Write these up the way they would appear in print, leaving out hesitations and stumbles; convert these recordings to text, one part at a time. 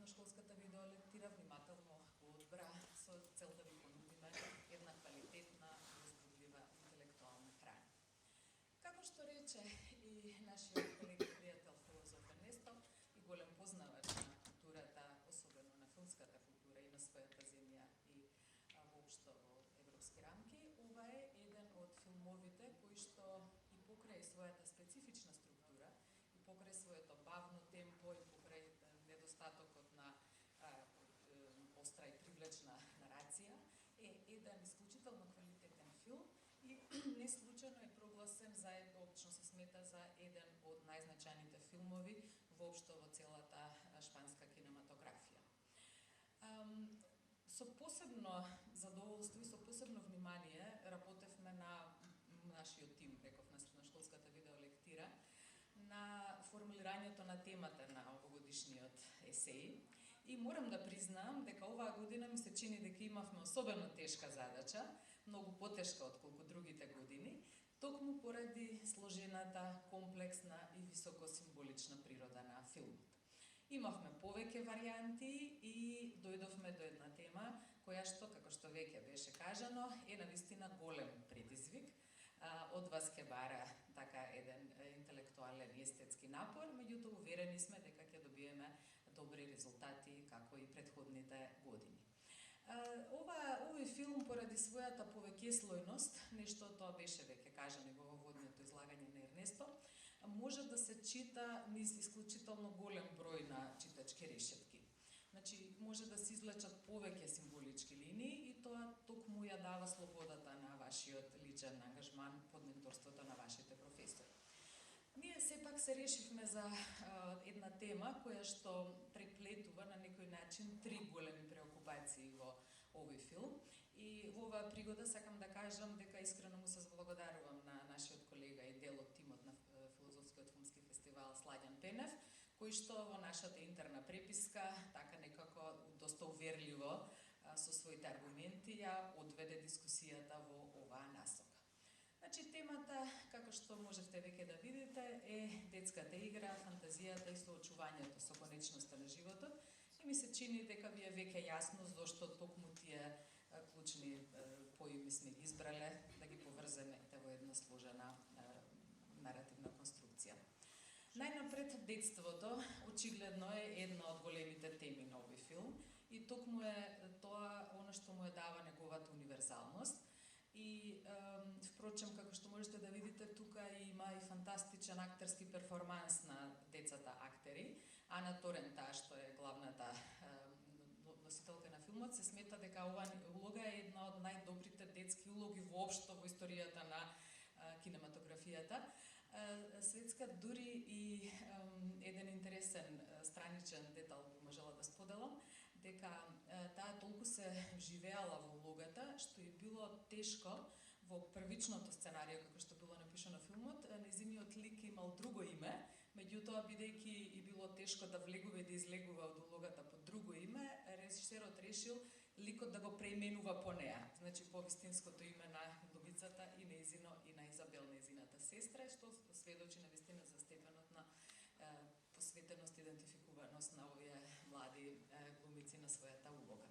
средношколската видеолектира внимателно го одбра со цел да ви понудиме една квалитетна и возбудлива интелектуална храна. Како што рече и нашиот колега и пријател филозоф Ернесто и голем познавач на културата, особено на филмската култура и на својата земја и воопшто во европски рамки, ова е еден од филмовите кои што и покрај својата специфична структура, и покрај своето бавно темпо, и покрај недостатокот на остра и привлечна нарација, е еден исклучително квалитетен филм и не случајно е прогласен заедно се смета за еден од најзначајните филмови воопшто во целата шпанска кинематографија. Со посебно задоволство и со посебно внимание работевме на нашиот тим, реков, на средношколската видеолектира, на формулирањето на темата на овогодишниот есеј. И морам да признаам дека оваа година ми се чини дека имавме особено тешка задача, многу потешка отколку другите години, токму поради сложената, комплексна и високосимволична природа на филмот. Имавме повеќе варијанти и дојдовме до една тема која што, како што веќе беше кажано, е навистина голем предизвик. Од вас ќе бара така еден интелектуален и естетски напор, меѓутоа уверени сме дека ќе добиеме добри резултати како и претходните години. Овој филм поради својата повеќеслојност, нешто тоа беше веќе кажано во водното излагање на Ернесто, може да се чита низ исклучително голем број на читачки решетки. Значи, може да се излечат повеќе символички линии и тоа токму ја дава слободата на вашиот личен ангажман под менторството на вашите професори. Ние сепак се решивме за една тема која што преплетува на некој начин три големи преокупации во овој филм. И во оваа пригода сакам да кажам дека искрено му се заблагодарувам на нашиот колега и дел од тимот на Филозофскиот филмски фестивал Сладјан Пенев, кој што во нашата интерна преписка така некако доста уверливо со своите аргументи ја одведе дискусијата во оваа насока. Значи, темата, како што можете веќе да видите, е детската игра, фантазијата и соочувањето со конечноста на животот. И ми се чини дека ви е веќе јасно зошто токму тие клучни поими сме ги избрале да ги поврземе во една сложена наративна конструкција. Најнапред, детството очигледно е една од големите теми на овој филм и токму е тоа она што му е дава неговата универзалност. И, впрочем, како што можете да видите, тука има и фантастичен актерски перформанс на децата актери. Ана Торен, таа што е главната носителка на филмот, се смета дека оваа улога е една од најдобрите детски улоги воопшто во историјата на кинематографијата светска. Дури и еден интересен страничен детал би можела да споделам, дека таа толку се вживеала во улогата, што и било тешко во првичното сценарио, како што било напишано филмот, нејзиниот лик имал друго име, меѓутоа, бидејќи и било тешко да влегува и да излегува од улогата под друго име, режисерот решил ликот да го преименува по неа, значи по вистинското име на глумицата и нејзино и на Изабел, нејзината сестра, што сведочи на вистина за степенот на посветеност и идентификуваност на овие млади глумици на својата улога.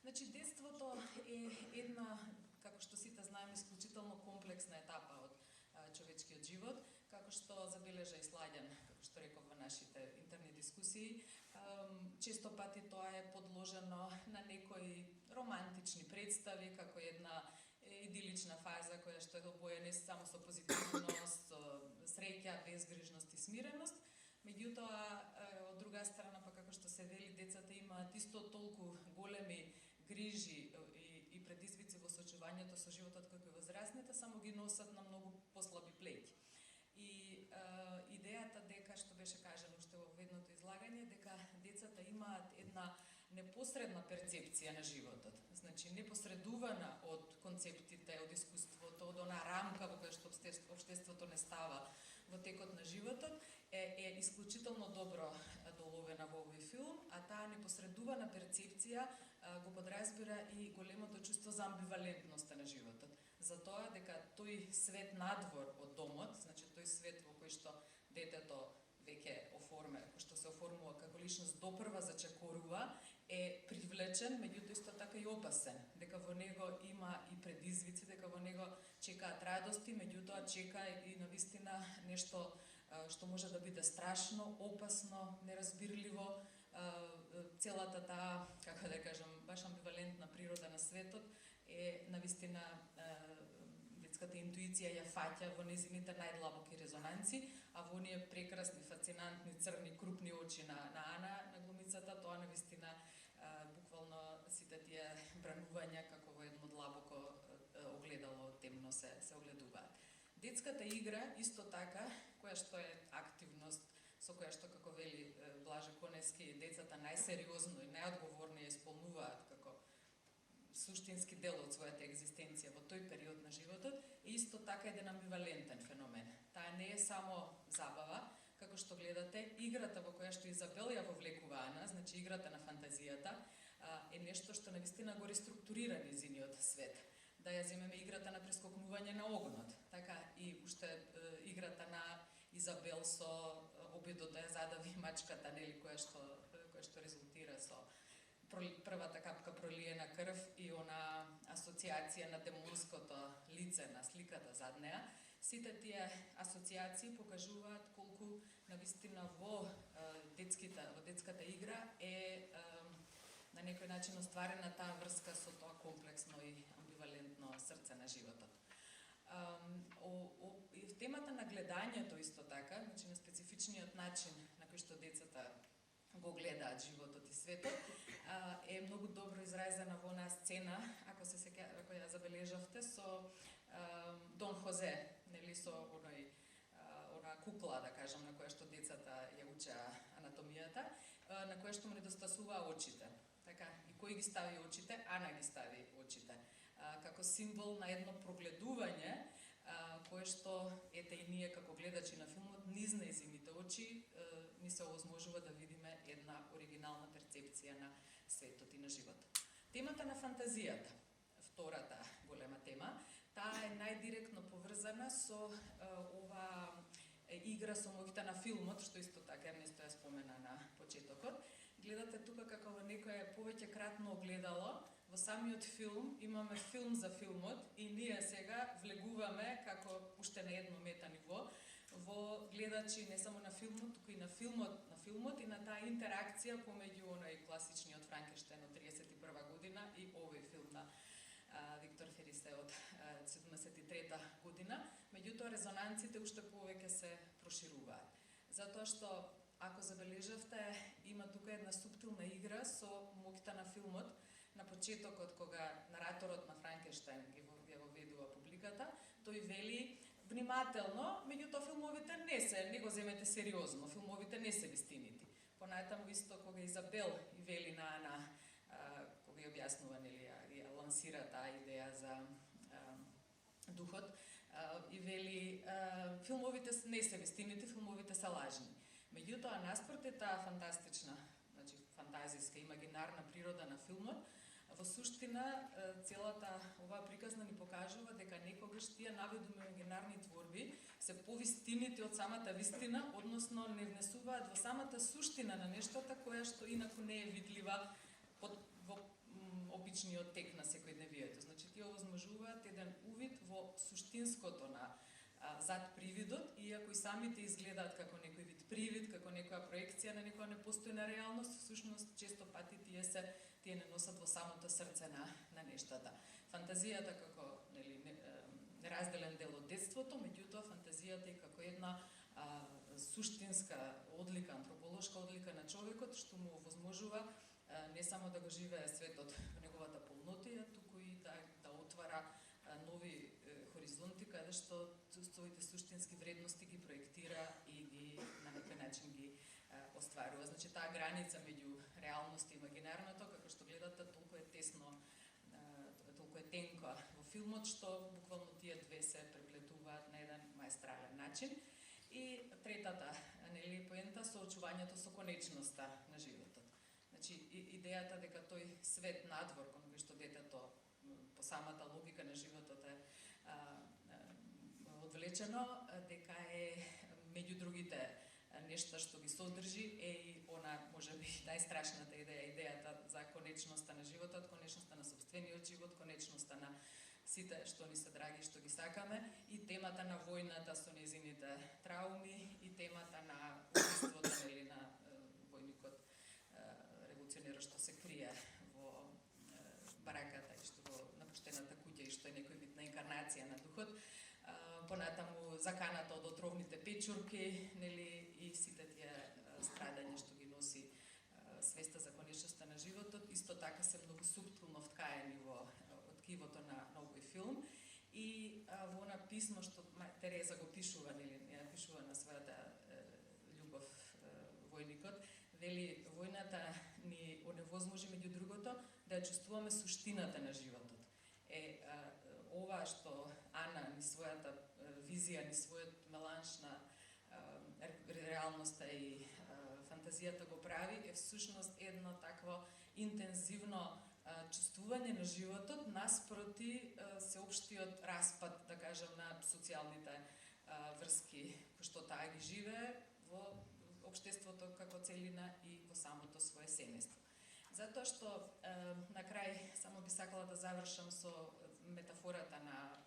Значи, детството е една, како што сите знаеме, исклучително комплексна етапа од човечкиот живот, како што забележа и Сладјан, како што реков во нашите интерни дискусии. Често пати тоа е подложено на некои романтични представи, како една идилична фаза која што е обоја не само со позитивност, со среќа, безгрижност и смиреност. Меѓутоа, од друга страна, па како што се вели, децата имаат исто толку големи грижи и предизвици во соочувањето со животот како и возрастните, само ги носат на многу послаби плеќи. И идејата дека, што беше кажано уште во ведното излагање, дека децата имаат една непосредна перцепција на животот, значи непосредувана од концептите, од искуството, од она рамка во која што општеството не става во текот на животот, е исклучително добро доловена во овој филм, а таа непосредувана перцепција го подразбира и големото чувство за амбивалентноста на животот. За тоа дека тој свет надвор од домот, значи тој свет во кој што детето веќе оформя, што се оформува како личност допрва зачекорува, е привлечен, меѓутоа исто така и опасен, дека во него има и предизвици, дека во него чекаат радости, меѓутоа чека и навистина нешто што може да биде страшно, опасно, неразбирливо, целата таа, како да кажам, баш амбивалентна природа на светот е навистина детската интуиција ја фаќа во незините најдлабоки резонанци, а во оние прекрасни, фасцинантни, црни, крупни очи на Ана, на глумицата, тоа навистина буквално сите тие бранувања како во едно длабоко огледало темно се огледуваат. Детската игра исто така, која што е активност со која што, како вели Блаже Коневски, децата најсериозно и најодговорно ја исполнуваат како суштински дел од својата екзистенција во тој период на животот, е исто така еден амбивалентен феномен. Таа не е само забава, како што гледате, играта во која што Изабел ја вовлекува Ана, значи играта на фантазијата, е нешто што навистина го реструктурира низиниот свет. Да ја земеме играта на прескокнување на огнот, така и уште играта на Изабел со обидот да ја задави мачката, нели, која што резултира со првата капка пролиена крв и она асоциација на демонското лице на сликата зад неа. Сите тие асоциации покажуваат колку навистина во детската игра е на некој начин остварена таа врска со тоа комплексно и амбивалентно срце на животот. И в темата на гледањето исто така, значи на специфичниот начин на кој што децата го гледаат животот и светот, е многу добро изразена во онаа сцена, ако ја забележавте, со Дон Хозе, нели, со онаа кукла, да кажам, на која што децата ја учеа анатомијата, на која што му недостасуваа очите. Така, и кој ги стави очите? Ана ги стави очите. Како символ на едно прогледување, кое што, ете и ние како гледачи на филмот, низ нејзините очи ни се овозможува да видиме една оригинална перцепција на светот и на животот. Темата на фантазијата, втората голема тема, таа е најдиректно поврзана со ова игра со моќта на филмот, што исто така Ернесто ја спомена на почетокот. Гледате тука како во некое повеќе кратно огледало, во самиот филм имаме филм за филмот и ние сега влегуваме како уште на едно мета ниво во гледачи не само на филмот, туку и на филмот и на таа интеракција помеѓу оној класичниот Франкенштајн од 31 година и овој филм на Виктор Ферисе од 73 година. Меѓутоа резонанците уште повеќе се прошируваат. Затоа што, ако забележавте, има тука една суптилна игра со моќта на филмот. На почетокот, кога нараторот на Франкенштајн ја воведува публиката, тој вели внимателно, меѓутоа филмовите не го земете сериозно, филмовите не се вистинити. Понатаму исто кога Изабел и вели на Ана, кога ја објаснува, нели, ја лансира таа идеја за духот, и вели филмовите не се вистинити, филмовите се лажни. Меѓутоа, наспроти таа фантастична, значи фантазиска, имагинарна природа на филмот, во суштина целата оваа приказна ни покажува дека некогаш тие наведоми имагинарни творби се повистинити од самата вистина, односно не внесуваат во самата суштина на нештата која што инаку не е видлива во обичниот тек на секојдневието. Значи тие овозможуваат еден увид во суштинското на зад привидот, иако и самите изгледаат како некој вид привид, како некоја проекција на некоја непостојна реалност, всушност често пати тие не носат во самото срце на нештата. Фантазијата како, нели, неразделен дел од детството, меѓутоа фантазијата и како една суштинска одлика, антрополошка одлика на човекот, што му овозможува не само да го живее светот во неговата полнотија, туку и да отвара нови хоризонти, каде што своите суштински вредности ги проектира и ги на некој начин ги остварува. Значи таа граница меѓу реалност и имагинарното, како што гледате, толку е тесно, толку е тенка во филмот, што буквално тие две се преплетуваат на еден маестрален начин. И третата, нели, поента со очувањето со конечноста на животот. Значи идејата дека тој свет надвор кон кој што детето по самата логика на животот е одвлечено, дека е меѓу другите нешто што ги содржи е и она, можеби, најстрашната идеја, идејата за конечноста на животот, конечноста на собствениот живот, конечноста на сите што ни се драги, што ги сакаме, и темата на војната со нејзините трауми, и темата на убиството, нели, на војникот револуционерот што се крие во бараката и што во напуштената куќа и што е некој вид на инкарнација на духот. Понатаму заканата од отровните печурки, нели, и сите тие страдања што ги носи свеста за конечноста на животот, исто така се многу суптилно вткаени во ткивото на овој филм. И во она писмо што Тереза го пишува, нели, ја пишува на својата љубов војникот, вели, војната ни оневозможи меѓу другото да ја чувствуваме суштината на животот. Ова што Ана ни својата визија, ни својот меланж на реалноста и фантазијата го прави, е всушност едно такво интензивно чувствување на животот наспроти сеопштиот распад, да кажам, на социјалните врски кои што таа ги живее во општеството како целина и во самото свое семејство. Затоа што на крај само би сакала да завршам со метафората на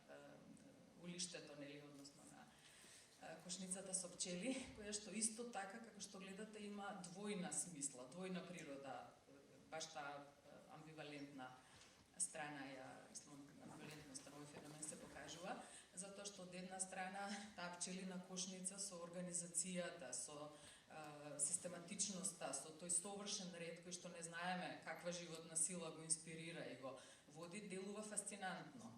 улиштето, нели, односно на кошницата со пчели, која што исто така, како што гледате, има двојна смисла, двојна природа, баш таа амбивалентна страна, амбивалентноста на овој феномен се покажува, затоа што од една страна таа пчелина кошница со организацијата, со систематичноста, со тој совршен ред кој што не знаеме каква животна сила го инспирира и го води, делува фасцинантно,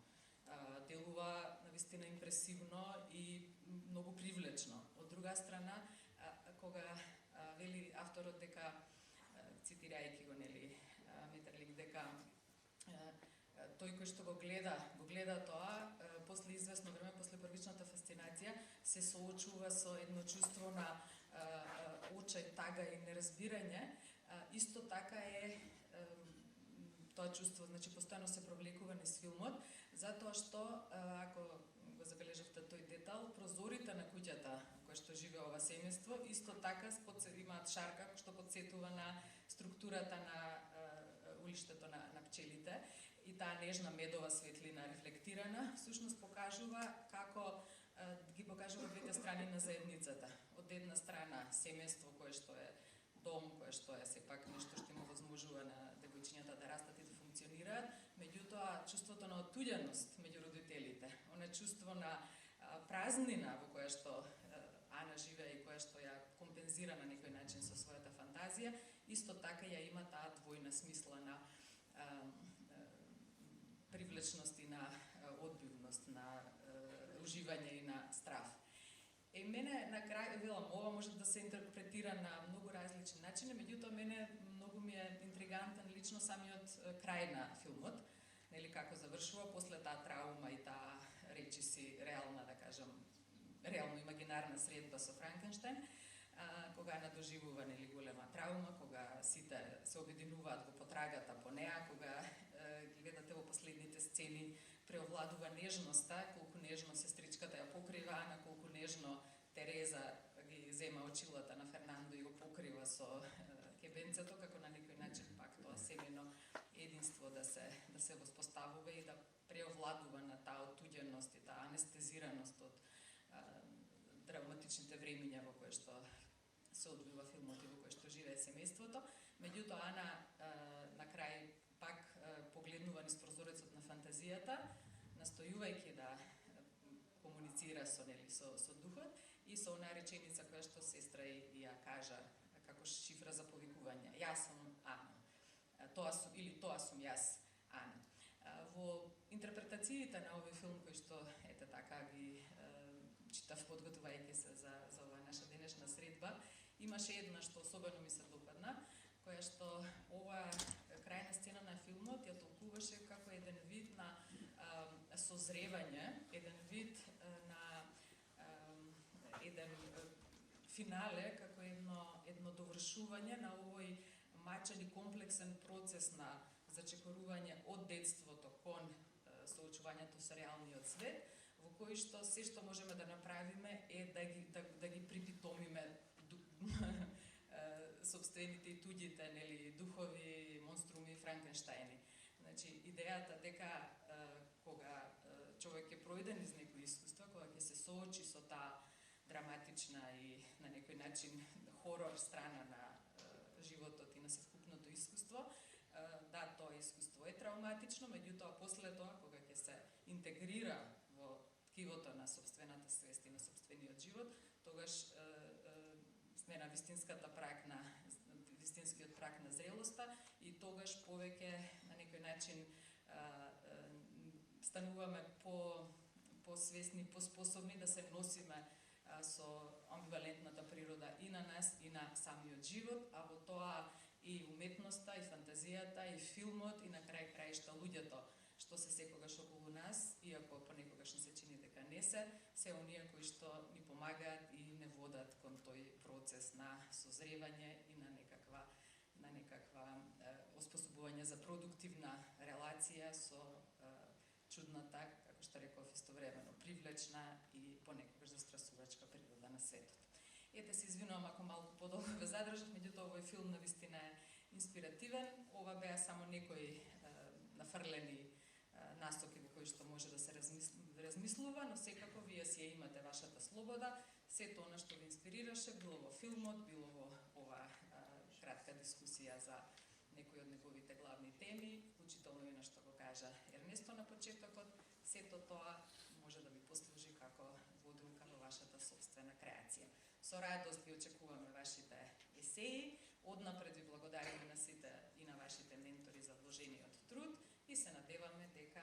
делува навистина импресивно и многу привлечно. Од друга страна, кога вели авторот дека, цитирајќи го, нели, Метерлинк, дека тој кој што го гледа тоа, после известно време, после првичната фасцинација, се соочува со едно чувство на очај, тага и неразбирање. Исто така е тоа чувство, значи постојано се провлекува низ филмот, затоа што, ако го забележавте тој детал, прозорите на куќата која што живее ова семејство, исто така имаат шарка што потсетува на структурата на улиштето на пчелите, и таа нежна медова светлина рефлектирана, всушност покажува како ги покажува двете страни на заедницата. Од една страна семејство кое што е дом, кое што е сепак нешто што им овозможува на девојчињата да растат и да функционираат, меѓутоа чувството на оттуѓеност меѓу родителите, она чувство на празнина во која што Ана живее и која што ја компензира на некој начин со својата фантазија, исто така ја има таа двојна смисла на привлечност и на одбивност, на уживање и на страв. Мене на крај, велам, ова може да се интерпретира на многу различни начини, меѓутоа мене многу ми е интригантен лично самиот крај на филмот, нели, како завршува после таа траума и таа речиси реална, да кажам, реално имагинарна средба со Франкенштейн, кога надоживува, нели, голема траума, кога сите се обединуваат во потрагата по неа, кога гледате во последните сцени преовладува нежноста, колку нежно сестричката ја покрива, на колку нежно Тереза ги зема очилата на Фернандо и го покрива со кебенцето, како на некој начин пак тоа семено единство да се воспоставува и да преовладува на таа оттуѓеност и таа анестезираност од драматичните времиња во кои што се одвива филмот и во кои што живее семејството. Меѓутоа, Ана на крај пак погледнува низ прозорецот на фантазијата, настојувајќи да комуницира со духот и со онаа реченица која што сестра ја кажа како шифра за повикување. Јас сум Ана. Тоа сум јас, Ана. Во интерпретациите на овој филм кој што ете така ги читав подготвувајќи се за оваа наша денешна средба, имаше една што особено ми се допадна, која што ова крајна сцена на филмот ја толкуваше како еден вид на созревање, еден вид на еден финале, како едно довршување на овој мачен и комплексен процес на зачекорување од детството кон соочувањето со реалниот свет, во кој што се што можеме да направиме е да ги припитомиме собствените и туѓите, нели, духови, монструми, Франкенштајни. Значи, идејата дека кога човек е пројден из некој искуство, кога ќе се соочи со таа драматична и на некој начин хорор страна на животот и на совкупното искуство, да, тоа искуство е травматично, меѓутоа после тоа, кога ќе се интегрира во ткивото на собствената свест и на собствениот живот, тогаш сме на вистинскиот праг на зрелоста и тогаш повеќе на некој начин стануваме по-свесни, по-способни да се носиме со амбивалентната природа и на нас и на самиот живот, а во тоа и уметноста, и фантазијата, и филмот, и на крај краишта луѓето, што се секогаш околу нас, иако понекогаш не се чини дека не се оние кои што ни помагаат и не водат кон тој процес на созревање и на некаква оспособување за продуктивна релација со чудната, како што реков, истовремено привлечна и понекогаш застрасувачка природа на светот. Ете, се извинувам ако малку подолго ве задржав, меѓутоа овој филм навистина е инспиративен. Ова беа само некои нафрлени насоки во кои што може да се размислува, но секако вие си ја имате вашата слобода. Сето она што ви инспирираше, било во филмот, било во ова кратка дискусија за некои од неговите главни теми, вклучително и на што го кажа Ернесто на почетокот, сето тоа може да ви послужи како водилка во вашата собствена креација. Со радост ви очекуваме вашите есеи, однапред ви благодариме на сите и на вашите ментори за вложениот труд и се надеваме дека